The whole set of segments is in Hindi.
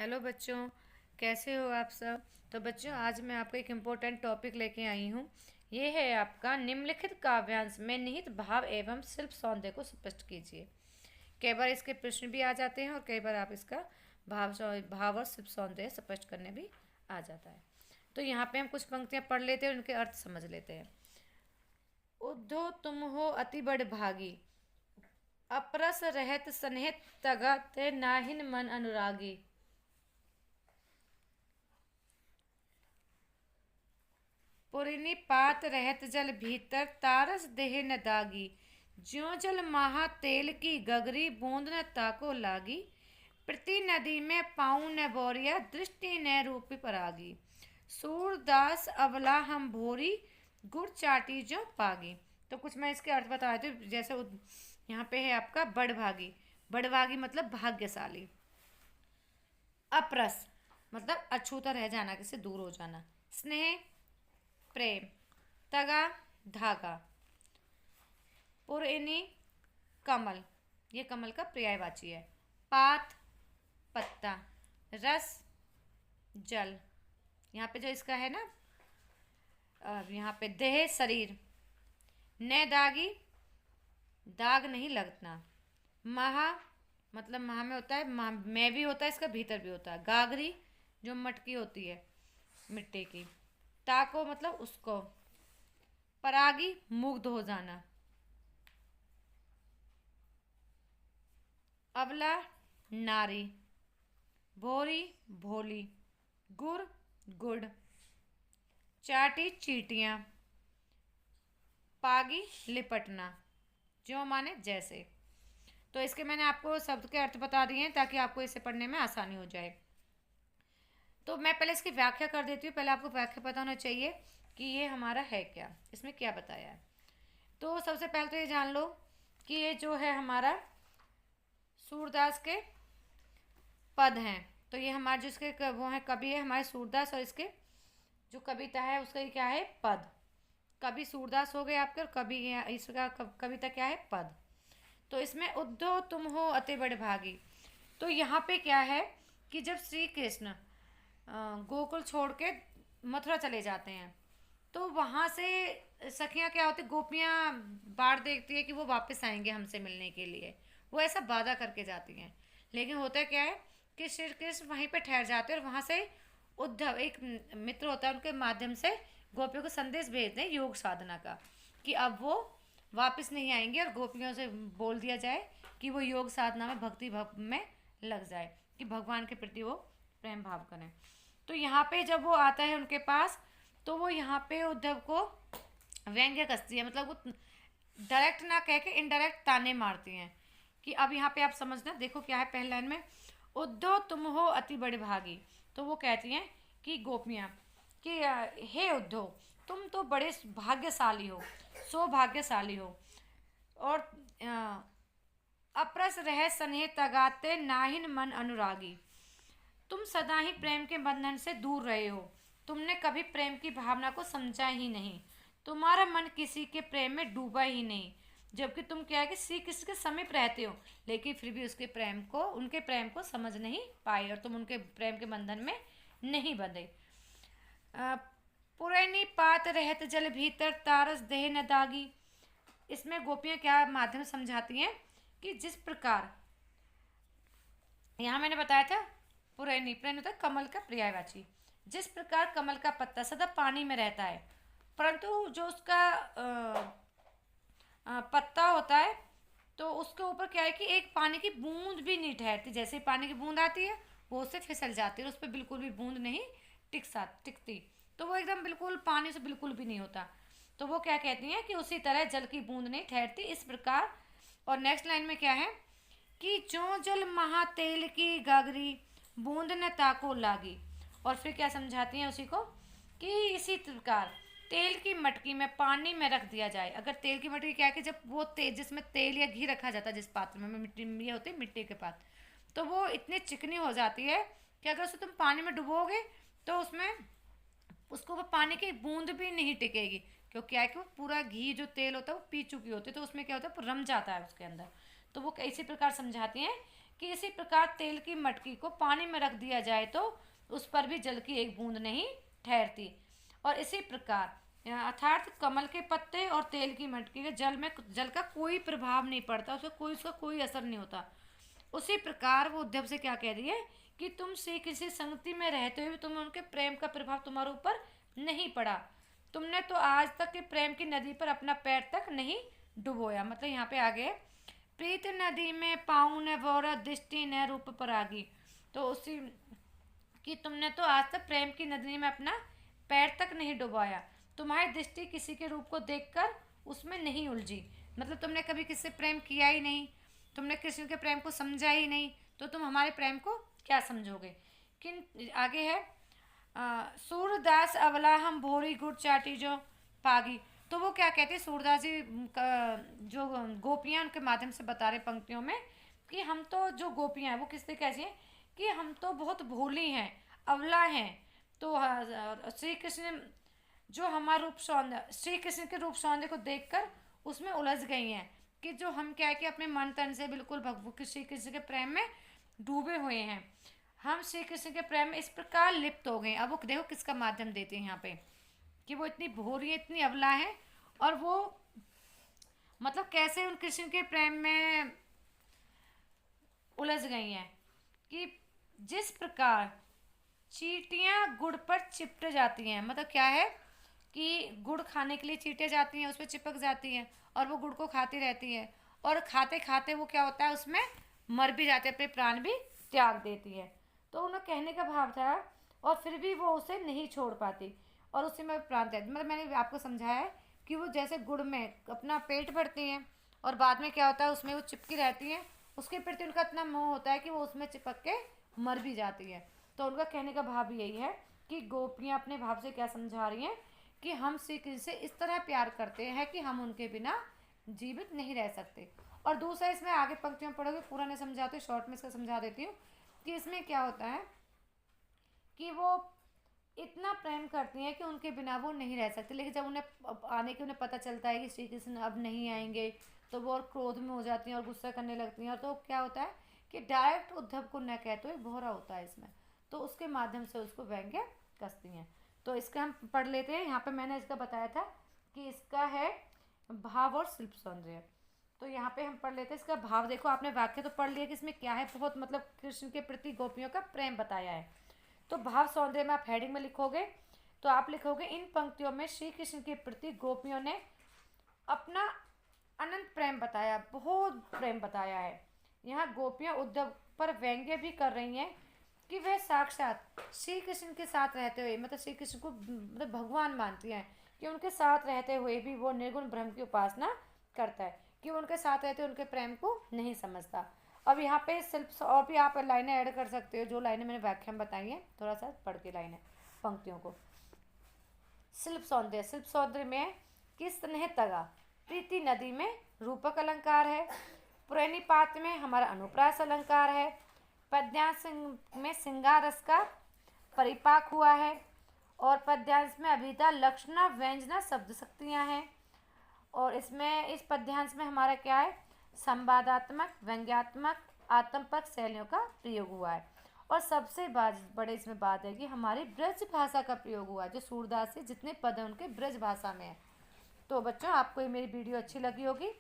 हेलो बच्चों, कैसे हो आप सब। तो बच्चों, आज मैं आपको एक इम्पोर्टेंट टॉपिक लेके आई हूँ। ये है आपका निम्नलिखित काव्यांश में निहित भाव एवं शिल्प सौंदर्य को स्पष्ट कीजिए। कई बार इसके प्रश्न भी आ जाते हैं और कई बार आप इसका भाव और शिल्प सौंदर्य स्पष्ट करने भी आ जाता है। तो यहाँ पे हम कुछ पंक्तियाँ पढ़ लेते हैं और उनके अर्थ समझ लेते हैं। उद्धो तुम हो अति बड़ भागी, अपरस रहत सन्हित तगत नाहिन मन अनुरागी। पुरिनी पात रहत जल भीतर, तारस देह न दागी। ज्यों जल महा तेल की गगरी, बूंद न ताको लागी। प्रति नदी में पाऊँ न बोरिया, दृष्टि न रूपी परागी। सूरदास अबला हम भोरी, गुड़ चाटी जो पागी। तो कुछ मैं इसके अर्थ बता देती हूँ। जैसे यहाँ पे है आपका बड़भागी। बड़भागी मतलब भाग्यशाली। अप्रस मतलब अछूता रह जाना, किसी दूर हो जाना। स्नेह प्रेम। तगा धागा। पुरैनी कमल, ये कमल का पर्यायवाची है। पात पत्ता। रस जल, यहाँ पे जो इसका है ना, अब यहाँ पे देह शरीर। न दागी दाग नहीं लगना। महा मतलब महा में होता है, में भी होता है, इसका भीतर भी होता है। गागरी जो मटकी होती है मिट्टी की। ताको मतलब उसको। परागी मुग्ध हो जाना। अबला नारी। भोरी भोली। गुड़ गुड़। चाटी चीटियाँ। पागी लिपटना। जो माने जैसे। तो इसके मैंने आपको शब्द के अर्थ बता दिए हैं ताकि आपको इसे पढ़ने में आसानी हो जाए। तो मैं पहले इसकी व्याख्या कर देती हूँ। पहले आपको व्याख्या पता होना चाहिए कि ये हमारा है क्या, इसमें क्या बताया है। तो सबसे पहले तो ये जान लो कि ये जो है हमारा सूरदास के पद हैं। तो ये हमारे जो इसके वो हैं कवि है हमारे सूरदास, और इसके जो कविता है उसका ये क्या है, पद। कवि सूरदास हो गए आपके, और कवि इसका कविता क्या है, पद। तो इसमें उद्धव तुम हो अति बड़े भागी। तो यहाँ पे क्या है कि जब श्री कृष्ण गोकुल छोड़ के मथुरा चले जाते हैं, तो वहाँ से सखियाँ क्या होती, गोपियाँ बाढ़ देखती है कि वो वापस आएंगे हमसे मिलने के लिए। वो ऐसा वादा करके जाती हैं। लेकिन होता क्या है कि श्री कृष्ण वहीं पे ठहर जाते हैं, और वहाँ से उद्धव एक मित्र होता है, उनके माध्यम से गोपियों को संदेश भेजते हैं योग साधना का, कि अब वो वापस नहीं आएंगे, और गोपियों से बोल दिया जाए कि वो योग साधना में भक्ति भाव में लग जाए, कि भगवान के प्रति वो प्रेम भाव करें। तो यहाँ पे जब वो आता है उनके पास, तो वो यहाँ पे उद्धव को व्यंग्य कसती है, मतलब वो डायरेक्ट ना कह के इनडायरेक्ट ताने मारती हैं। कि अब यहाँ पे आप समझना, देखो क्या है पहले लाइन में, उद्धव तुम हो अति बड़े भागी। तो वो कहती हैं कि गोपियाँ कि हे उद्धव, तुम तो बड़े भाग्यशाली हो, सौभाग्यशाली हो। और अप्रस रह स्नेह तगाते नाहिन मन अनुरागी। तुम सदा ही प्रेम के बंधन से दूर रहे हो। तुमने कभी प्रेम की भावना को समझा ही नहीं। तुम्हारा मन किसी के प्रेम में डूबा ही नहीं। जबकि तुम क्या है कि श्री कृष्ण के समीप रहते हो, लेकिन फिर भी उनके प्रेम को समझ नहीं पाए, और तुम उनके प्रेम के बंधन में नहीं बंधे। पुरैनी पात रहत जल भीतर, तारस देह न दागी। इसमें गोपियाँ क्या माध्यम समझाती हैं कि जिस प्रकार यहाँ मैंने बताया था, पुरैनी पुरैनी होता है कमल का पर्यायवाची। जिस प्रकार कमल का पत्ता सदा पानी में रहता है, परंतु जो उसका पत्ता होता है, तो उसके ऊपर क्या है कि एक पानी की बूंद भी नहीं ठहरती। जैसे ही पानी की बूंद आती है, वो उससे फिसल जाती है, और उस पर बिल्कुल भी बूंद नहीं टिकती। तो वो एकदम बिल्कुल पानी से बिल्कुल भी नहीं होता। तो वो क्या कहती हैं कि उसी तरह जल की बूंद नहीं ठहरती, इस प्रकार। और नेक्स्ट लाइन में क्या है कि जो जल महा तेल की गागरी, बूंद न ताको लागी। और फिर क्या समझाती हैं उसी को कि इसी प्रकार तेल की मटकी में पानी में रख दिया जाए। अगर तेल की मटकी क्या है कि जब वो तेल जिसमें तेल या घी रखा जाता है, जिस पात्र में मिट्टी, ये होते हैं मिट्टी के पात्र, तो वो इतनी चिकनी हो जाती है कि अगर उसे तुम पानी में डुबोगे तो उसमें उसको वो पानी की बूंद भी नहीं टिकेगी। क्योंकि क्या है कि वो पूरा घी जो तेल होता है वो पी चुकी होती है, तो उसमें क्या होता है रम जाता है उसके अंदर। तो वो इसी प्रकार समझाती हैं कि इसी प्रकार तेल की मटकी को पानी में रख दिया जाए तो उस पर भी जल की एक बूंद नहीं ठहरती। और इसी प्रकार अर्थात कमल के पत्ते और तेल की मटकी के जल का कोई प्रभाव नहीं पड़ता, उसका कोई असर नहीं होता। उसी प्रकार वो उद्धव से क्या कह रही है कि तुम से किसी संगति में रहते हुए तुम्हें उनके प्रेम का प्रभाव तुम्हारे ऊपर नहीं पड़ा, तुमने तो आज तक के प्रेम की नदी पर अपना पैर तक नहीं डुबोया। मतलब यहाँ पे आगे प्रीत नदी में पाऊँ न वोरा दृष्टि न रूप पर आगी। तो उसी कि तुमने तो आज तक प्रेम की नदी में अपना पैर तक नहीं डुबाया, तुम्हारी दृष्टि किसी के रूप को देखकर उसमें नहीं उलझी। मतलब तुमने कभी किसी से प्रेम किया ही नहीं, तुमने किसी के प्रेम को समझा ही नहीं, तो तुम हमारे प्रेम को क्या समझोगे। किन आगे है सूरदास अवला हम भोरी गुड़ चाटी जो पागी। तो वो क्या कहते हैं सूरदास जी जो गोपियाँ उनके माध्यम से बता रहे पंक्तियों में कि हम तो जो गोपियाँ हैं वो किससे कैसी हैं कि हम तो बहुत भोली हैं, अवला हैं। तो श्री कृष्ण जो हमारा रूप सौंदर्य, श्री कृष्ण के रूप सौंदर्य को देखकर उसमें उलझ गई हैं कि जो हम क्या है कि अपने मन तन से बिल्कुल भगवान श्री कृष्ण के प्रेम में डूबे हुए हैं, हम श्री कृष्ण के प्रेम में इस प्रकार लिप्त हो गए। अब वो देखो किसका माध्यम देते हैं यहाँ पे कि वो इतनी भोरी है, इतनी अबला है, और वो मतलब कैसे उन कृष्ण के प्रेम में उलझ गई हैं कि जिस प्रकार चींटियाँ गुड़ पर चिपट जाती हैं। मतलब क्या है कि गुड़ खाने के लिए चींटे जाती हैं, उस पर चिपक जाती हैं और वो गुड़ को खाती रहती हैं, और खाते खाते वो क्या होता है उसमें मर भी जाते हैं, अपने प्राण भी त्याग देती है। तो उन्हें कहने का भाव था और फिर भी वो उसे नहीं छोड़ पाती और उसी में प्राण त्याग। मतलब मैंने आपको समझाया है कि वो जैसे गुड़ में अपना पेट भरती हैं और बाद में क्या होता है उसमें वो चिपकी रहती हैं, उसके प्रति उनका इतना मोह होता है कि वो उसमें चिपक के मर भी जाती है। तो उनका कहने का भाव यही है कि गोपियाँ अपने भाव से क्या समझा रही हैं कि हम श्री कृष्ण से इस तरह प्यार करते हैं कि हम उनके बिना जीवित नहीं रह सकते। और दूसरा इसमें आगे पंक्तियों पढ़ोगे, पूरा नहीं समझाते, शॉर्ट में इसका समझा देती हूँ कि इसमें क्या होता है कि वो इतना प्रेम करती हैं कि उनके बिना वो नहीं रह सकते। लेकिन जब उन्हें आने के उन्हें पता चलता है कि श्री कृष्ण अब नहीं आएंगे तो वो और क्रोध में हो जाती हैं और गुस्सा करने लगती हैं। और तो क्या होता है कि डायरेक्ट उद्धव को न कहते हुए बोहरा होता है इसमें, तो उसके माध्यम से उसको व्यंग्य कसती हैं। तो इसका हम पढ़ लेते हैं। यहाँ पे मैंने इसका बताया था कि इसका है भाव और शिल्प सौंदर्य। तो यहाँ पे हम पढ़ लेते हैं इसका भाव। देखो आपने वाक्य तो पढ़ लिया कि इसमें क्या है, बहुत मतलब कृष्ण के प्रति गोपियों का प्रेम बताया है। तो भाव सौंदर्य में आप हेडिंग में लिखोगे तो आप लिखोगे इन पंक्तियों में श्री कृष्ण के प्रति गोपियों ने अपना अनंत प्रेम बताया, बहुत प्रेम बताया है। यहाँ गोपियाँ उद्धव पर व्यंग्य भी कर रही हैं कि वह साक्षात श्री कृष्ण के साथ रहते हुए मतलब श्री कृष्ण को मतलब भगवान मानती हैं कि उनके साथ रहते हुए भी वो निर्गुण ब्रह्म की उपासना करता है, कि उनके साथ रहते उनके प्रेम को नहीं समझता। अब यहाँ पे शिल्प और भी आप लाइनें ऐड कर सकते हो, जो लाइनें मैंने व्याख्या में बताई हैं, थोड़ा सा पढ़ के लाइनें पंक्तियों को। शिल्प सौंदर्य, शिल्प सौंदर्य में कि स्नेह तगा प्रीति नदी में रूपक अलंकार है, पुरैनी पात्र में हमारा अनुप्रास अलंकार है, पद्यांश में श्रृंगार रस का परिपाक हुआ है, और पद्यांश में अभिधा लक्षणा व्यंजना शब्द शक्तियाँ हैं, और इसमें इस पद्यांश में हमारा क्या है संवादात्मक व्यंग्यात्मक आत्मपक शैलियों का प्रयोग हुआ है। और सबसे बड़े इसमें बात है कि हमारी ब्रज भाषा का प्रयोग हुआ है, जो सूरदास से जितने पद हैं उनके ब्रज भाषा में है। तो बच्चों आपको ये मेरी वीडियो अच्छी लगी होगी।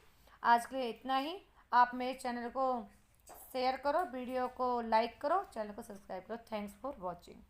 आज के लिए इतना ही। आप मेरे चैनल को शेयर करो, वीडियो को लाइक करो, चैनल को सब्सक्राइब करो। Thanks for watching.